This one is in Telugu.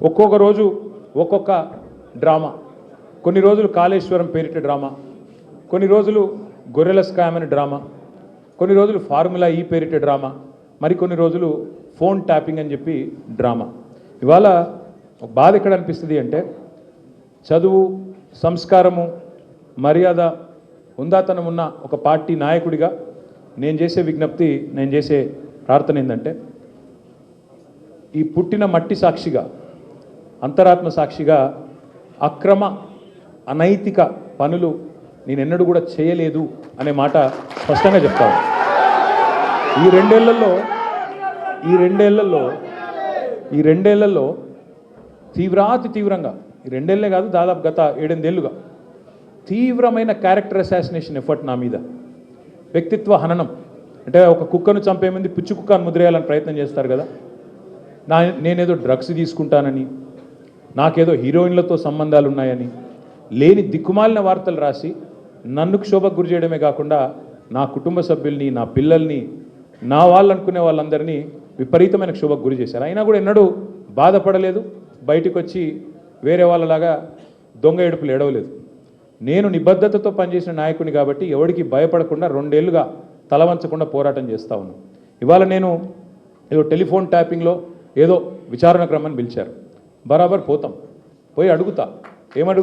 ఒక్కొక్క రోజు ఒక్కొక్క డ్రామా. కొన్ని రోజులు కాళేశ్వరం పేరిట డ్రామా, కొన్ని రోజులు గొర్రెల స్కామ్ అనే డ్రామా, కొన్ని రోజులు ఫార్ములా ఈ పేరిట డ్రామా, మరికొన్ని రోజులు ఫోన్ ట్యాపింగ్ అని చెప్పి డ్రామా. ఇవాళ బాధ ఎక్కడ అనిపిస్తుంది అంటే, చదువు, సంస్కారము, మర్యాద, హుందాతనం ఉన్న ఒక పార్టీ నాయకుడిగా నేను చేసే విజ్ఞప్తి, నేను చేసే ప్రార్థన ఏంటంటే, ఈ పుట్టిన మట్టి సాక్షిగా, అంతరాత్మ సాక్షిగా అక్రమ అనైతిక పనులు నేను ఎన్నడూ కూడా చేయలేదు అనే మాట స్పష్టంగా చెప్తాను. ఈ రెండేళ్లలో తీవ్రంగా, ఈ రెండేళ్లే కాదు, దాదాపు గత 7-8 ఏళ్ళుగా తీవ్రమైన క్యారెక్టర్ అసాసినేషన్ ఎఫర్ట్ నా మీద, వ్యక్తిత్వ హననం. అంటే ఒక కుక్కను చంపే ముందు పిచ్చి కుక్కను ముద్రేయాలని ప్రయత్నం చేస్తారు కదా, నేనేదో డ్రగ్స్ తీసుకుంటానని, నాకేదో హీరోయిన్లతో సంబంధాలు ఉన్నాయని, లేని దిక్కుమాలిన వార్తలు రాసి నన్ను క్షోభకు గురి చేయడమే కాకుండా నా కుటుంబ సభ్యుల్ని, నా పిల్లల్ని, నా వాళ్ళు అనుకునే వాళ్ళందరినీ విపరీతమైన క్షోభకు గురి చేశారు. అయినా కూడా ఎన్నడూ బాధపడలేదు, బయటకు వచ్చి వేరే వాళ్ళలాగా దొంగ ఏడుపులు ఏడవలేదు. నేను నిబద్ధతతో పనిచేసిన నాయకుని కాబట్టి ఎవరికి భయపడకుండా 2 ఏళ్ళుగా తలవంచకుండా పోరాటం చేస్తూ ఉన్నాను. ఇవాళ నేను ఏదో టెలిఫోన్ ట్యాపింగ్లో ఏదో విచారణ క్రమాన్ని పిలిచారు, బరాబర్ పోతాం, పోయి అడుగుతా, ఏమడుగు